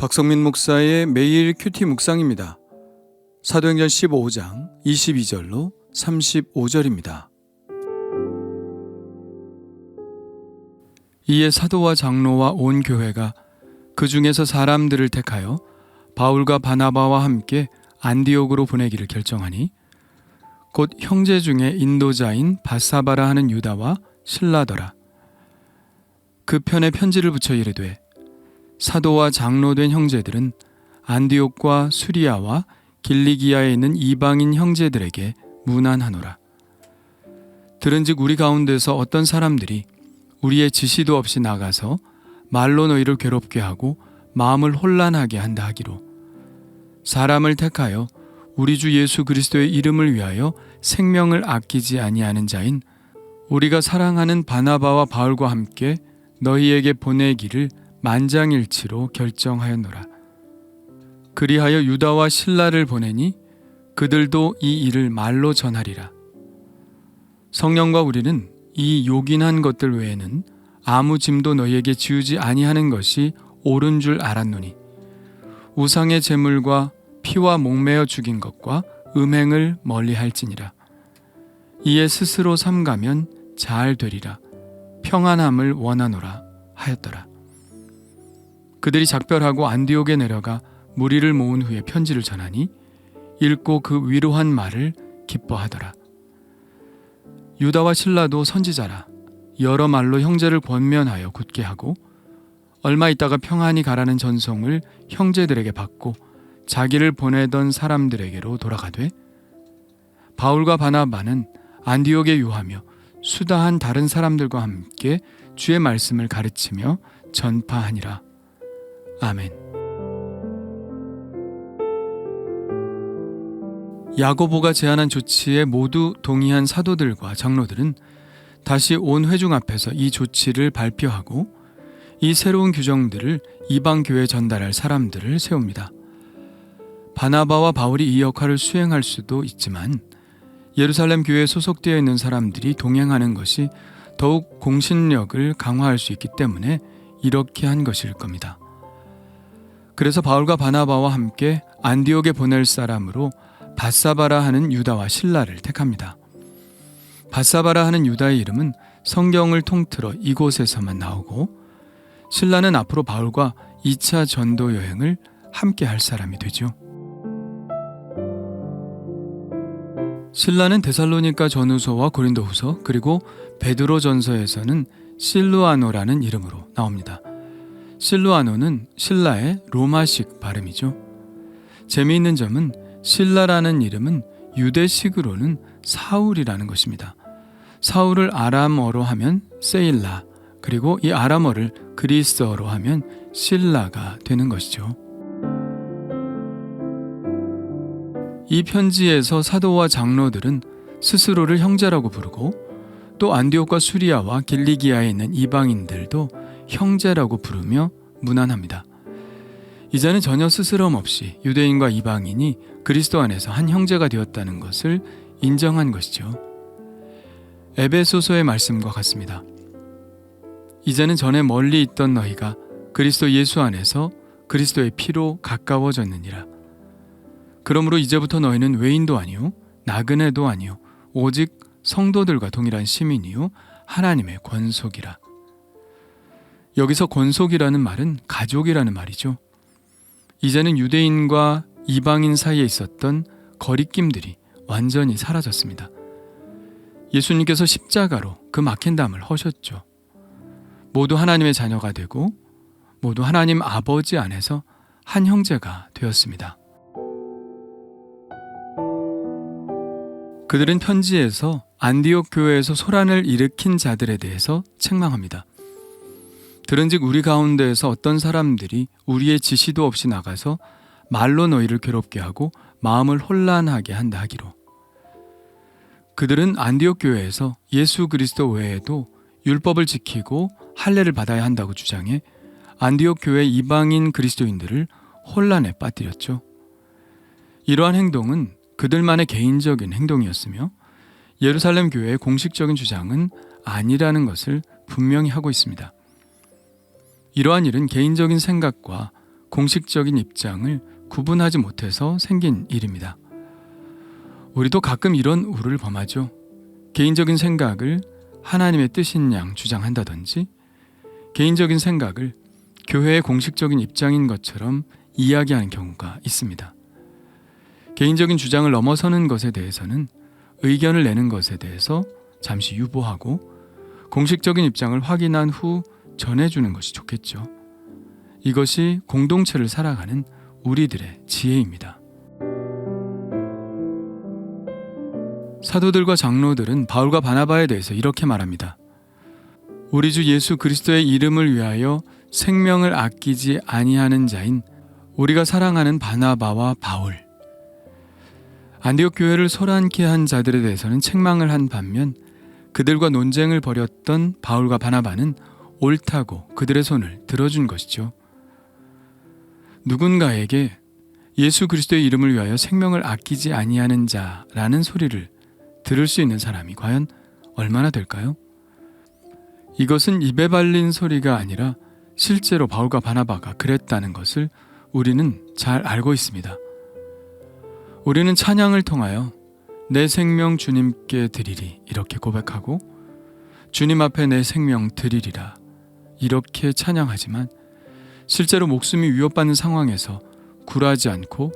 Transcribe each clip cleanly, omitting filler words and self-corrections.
박성민 목사의 매일 큐티 묵상입니다. 사도행전 15장 22절로 35절입니다. 이에 사도와 장로와 온 교회가 그 중에서 사람들을 택하여 바울과 바나바와 함께 안디옥으로 보내기를 결정하니 곧 형제 중에 인도자인 바사바라 하는 유다와 실라더라. 그 편에 편지를 붙여 이르되 사도와 장로된 형제들은 안디옥과 수리아와 길리기아에 있는 이방인 형제들에게 문안하노라. 들은즉 우리 가운데서 어떤 사람들이 우리의 지시도 없이 나가서 말로 너희를 괴롭게 하고 마음을 혼란하게 한다 하기로 사람을 택하여 우리 주 예수 그리스도의 이름을 위하여 생명을 아끼지 아니하는 자인 우리가 사랑하는 바나바와 바울과 함께 너희에게 보내기를 만장일치로 결정하였노라. 그리하여 유다와 실라를 보내니 그들도 이 일을 말로 전하리라. 성령과 우리는 이 요긴한 것들 외에는 아무 짐도 너희에게 지우지 아니하는 것이 옳은 줄 알았노니 우상의 제물과 피와 목매어 죽인 것과 음행을 멀리할지니라. 이에 스스로 삼가면 잘 되리라. 평안함을 원하노라 하였더라. 그들이 작별하고 안디옥에 내려가 무리를 모은 후에 편지를 전하니 읽고 그 위로한 말을 기뻐하더라. 유다와 실라도 선지자라. 여러 말로 형제를 권면하여 굳게 하고 얼마 있다가 평안히 가라는 전송을 형제들에게 받고 자기를 보내던 사람들에게로 돌아가되 바울과 바나바는 안디옥에 유하며 수다한 다른 사람들과 함께 주의 말씀을 가르치며 전파하니라. 아멘. 야고보가 제안한 조치에 모두 동의한 사도들과 장로들은 다시 온 회중 앞에서 이 조치를 발표하고 이 새로운 규정들을 이방 교회에 전달할 사람들을 세웁니다. 바나바와 바울이 이 역할을 수행할 수도 있지만 예루살렘 교회에 소속되어 있는 사람들이 동행하는 것이 더욱 공신력을 강화할 수 있기 때문에 이렇게 한 것일 겁니다. 그래서 바울과 바나바와 함께 안디옥에 보낼 사람으로 바사바라 하는 유다와 실라를 택합니다. 바사바라 하는 유다의 이름은 성경을 통틀어 이곳에서만 나오고 실라는 앞으로 바울과 2차 전도 여행을 함께 할 사람이 되죠. 실라는 데살로니가 전후서와 고린도후서 그리고 베드로 전서에서는 실루아노라는 이름으로 나옵니다. 실루아노는 실라의 로마식 발음이죠. 재미있는 점은 실라라는 이름은 유대식으로는 사울이라는 것입니다. 사울을 아람어로 하면 세일라, 그리고 이 아람어를 그리스어로 하면 실라가 되는 것이죠. 이 편지에서 사도와 장로들은 스스로를 형제라고 부르고 또 안디옥과 수리아와 길리기아에 있는 이방인들도 형제라고 부르며 문안합니다. 이제는 전혀 스스럼 없이 유대인과 이방인이 그리스도 안에서 한 형제가 되었다는 것을 인정한 것이죠. 에베소서의 말씀과 같습니다. 이제는 전에 멀리 있던 너희가 그리스도 예수 안에서 그리스도의 피로 가까워졌느니라. 그러므로 이제부터 너희는 외인도 아니요 나그네도 아니요 오직 성도들과 동일한 시민이요 하나님의 권속이라. 여기서 권속이라는 말은 가족이라는 말이죠. 이제는 유대인과 이방인 사이에 있었던 거리낌들이 완전히 사라졌습니다. 예수님께서 십자가로 그 막힌 담을 허셨죠. 모두 하나님의 자녀가 되고 모두 하나님 아버지 안에서 한 형제가 되었습니다. 그들은 편지에서 안디옥 교회에서 소란을 일으킨 자들에 대해서 책망합니다. 들은즉 우리 가운데에서 어떤 사람들이 우리의 지시도 없이 나가서 말로 너희를 괴롭게 하고 마음을 혼란하게 한다 하기로 그들은 안디옥 교회에서 예수 그리스도 외에도 율법을 지키고 할례를 받아야 한다고 주장해 안디옥 교회 이방인 그리스도인들을 혼란에 빠뜨렸죠. 이러한 행동은 그들만의 개인적인 행동이었으며 예루살렘 교회의 공식적인 주장은 아니라는 것을 분명히 하고 있습니다. 이러한 일은 개인적인 생각과 공식적인 입장을 구분하지 못해서 생긴 일입니다. 우리도 가끔 이런 우를 범하죠. 개인적인 생각을 하나님의 뜻인 양 주장한다든지 개인적인 생각을 교회의 공식적인 입장인 것처럼 이야기하는 경우가 있습니다. 개인적인 주장을 넘어서는 것에 대해서는 의견을 내는 것에 대해서 잠시 유보하고 공식적인 입장을 확인한 후 전해주는 것이 좋겠죠. 이것이 공동체를 살아가는 우리들의 지혜입니다. 사도들과 장로들은 바울과 바나바에 대해서 이렇게 말합니다. 우리 주 예수 그리스도의 이름을 위하여 생명을 아끼지 아니하는 자인 우리가 사랑하는 바나바와 바울. 안디옥 교회를 소란케 한 자들에 대해서는 책망을 한 반면 그들과 논쟁을 벌였던 바울과 바나바는 옳다고 그들의 손을 들어준 것이죠. 누군가에게 예수 그리스도의 이름을 위하여 생명을 아끼지 아니하는 자라는 소리를 들을 수 있는 사람이 과연 얼마나 될까요? 이것은 입에 발린 소리가 아니라 실제로 바울과 바나바가 그랬다는 것을 우리는 잘 알고 있습니다. 우리는 찬양을 통하여 내 생명 주님께 드리리 이렇게 고백하고 주님 앞에 내 생명 드리리라 이렇게 찬양하지만 실제로 목숨이 위협받는 상황에서 굴하지 않고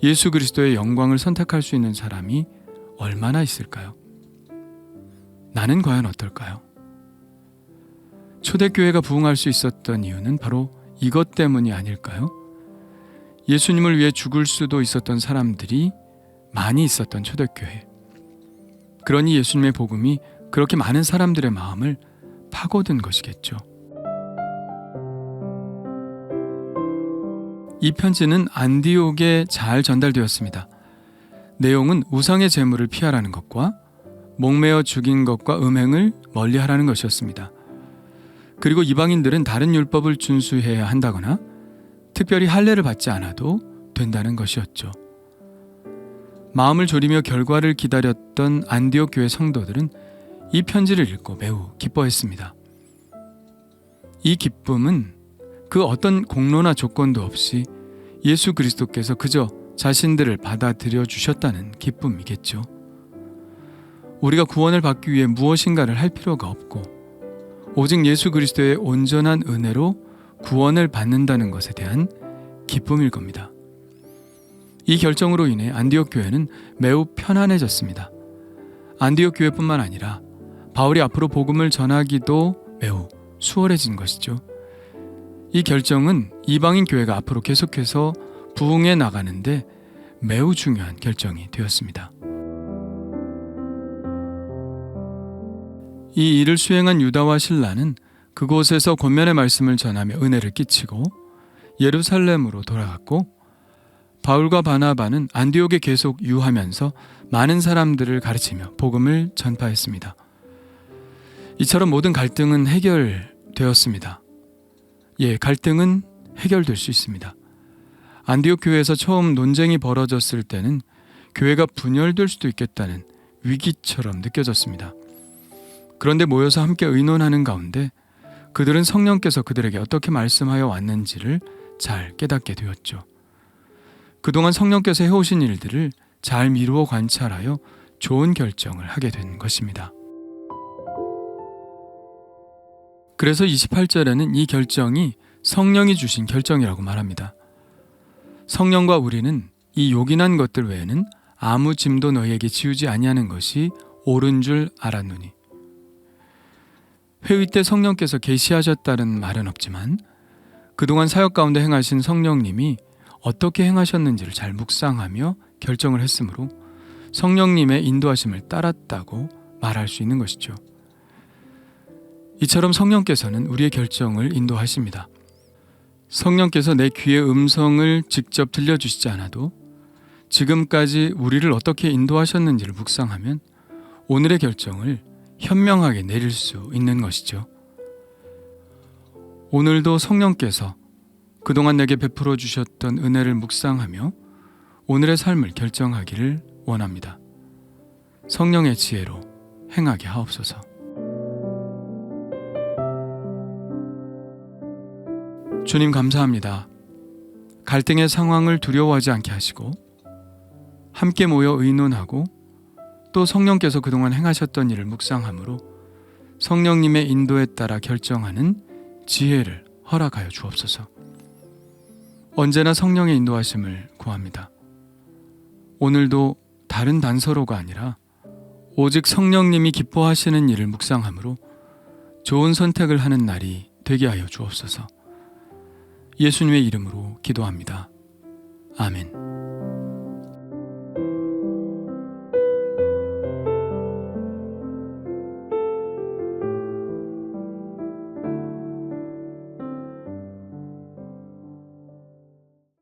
예수 그리스도의 영광을 선택할 수 있는 사람이 얼마나 있을까요? 나는 과연 어떨까요? 초대교회가 부흥할 수 있었던 이유는 바로 이것 때문이 아닐까요? 예수님을 위해 죽을 수도 있었던 사람들이 많이 있었던 초대교회. 그러니 예수님의 복음이 그렇게 많은 사람들의 마음을 파고든 것이겠죠. 이 편지는 안디옥에 잘 전달되었습니다. 내용은 우상의 제물을 피하라는 것과 목매어 죽인 것과 음행을 멀리하라는 것이었습니다. 그리고 이방인들은 다른 율법을 준수해야 한다거나 특별히 할례를 받지 않아도 된다는 것이었죠. 마음을 졸이며 결과를 기다렸던 안디옥 교회 성도들은 이 편지를 읽고 매우 기뻐했습니다. 이 기쁨은 그 어떤 공로나 조건도 없이 예수 그리스도께서 그저 자신들을 받아들여 주셨다는 기쁨이겠죠. 우리가 구원을 받기 위해 무엇인가를 할 필요가 없고 오직 예수 그리스도의 온전한 은혜로 구원을 받는다는 것에 대한 기쁨일 겁니다. 이 결정으로 인해 안디옥 교회는 매우 편안해졌습니다. 안디옥 교회뿐만 아니라 바울이 앞으로 복음을 전하기도 매우 수월해진 것이죠. 이 결정은 이방인 교회가 앞으로 계속해서 부흥해 나가는데 매우 중요한 결정이 되었습니다. 이 일을 수행한 유다와 실라는 그곳에서 권면의 말씀을 전하며 은혜를 끼치고 예루살렘으로 돌아갔고 바울과 바나바는 안디옥에 계속 유하면서 많은 사람들을 가르치며 복음을 전파했습니다. 이처럼 모든 갈등은 해결되었습니다. 갈등은 해결될 수 있습니다. 안디옥 교회에서 처음 논쟁이 벌어졌을 때는 교회가 분열될 수도 있겠다는 위기처럼 느껴졌습니다. 그런데 모여서 함께 의논하는 가운데 그들은 성령께서 그들에게 어떻게 말씀하여 왔는지를 잘 깨닫게 되었죠. 그동안 성령께서 해오신 일들을 잘 미루어 관찰하여 좋은 결정을 하게 된 것입니다. 그래서 28절에는 이 결정이 성령이 주신 결정이라고 말합니다. 성령과 우리는 이 요긴한 것들 외에는 아무 짐도 너희에게 지우지 아니하는 것이 옳은 줄 알았노니. 회의 때 성령께서 계시하셨다는 말은 없지만 그동안 사역 가운데 행하신 성령님이 어떻게 행하셨는지를 잘 묵상하며 결정을 했으므로 성령님의 인도하심을 따랐다고 말할 수 있는 것이죠. 이처럼 성령께서는 우리의 결정을 인도하십니다. 성령께서 내 귀의 음성을 직접 들려주시지 않아도 지금까지 우리를 어떻게 인도하셨는지를 묵상하면 오늘의 결정을 현명하게 내릴 수 있는 것이죠. 오늘도 성령께서 그동안 내게 베풀어 주셨던 은혜를 묵상하며 오늘의 삶을 결정하기를 원합니다. 성령의 지혜로 행하게 하옵소서. 주님 감사합니다. 갈등의 상황을 두려워하지 않게 하시고 함께 모여 의논하고 또 성령께서 그동안 행하셨던 일을 묵상함으로 성령님의 인도에 따라 결정하는 지혜를 허락하여 주옵소서. 언제나 성령의 인도하심을 구합니다. 오늘도 다른 단서로가 아니라 오직 성령님이 기뻐하시는 일을 묵상함으로 좋은 선택을 하는 날이 되게 하여 주옵소서. 예수님의 이름으로 기도합니다. 아멘.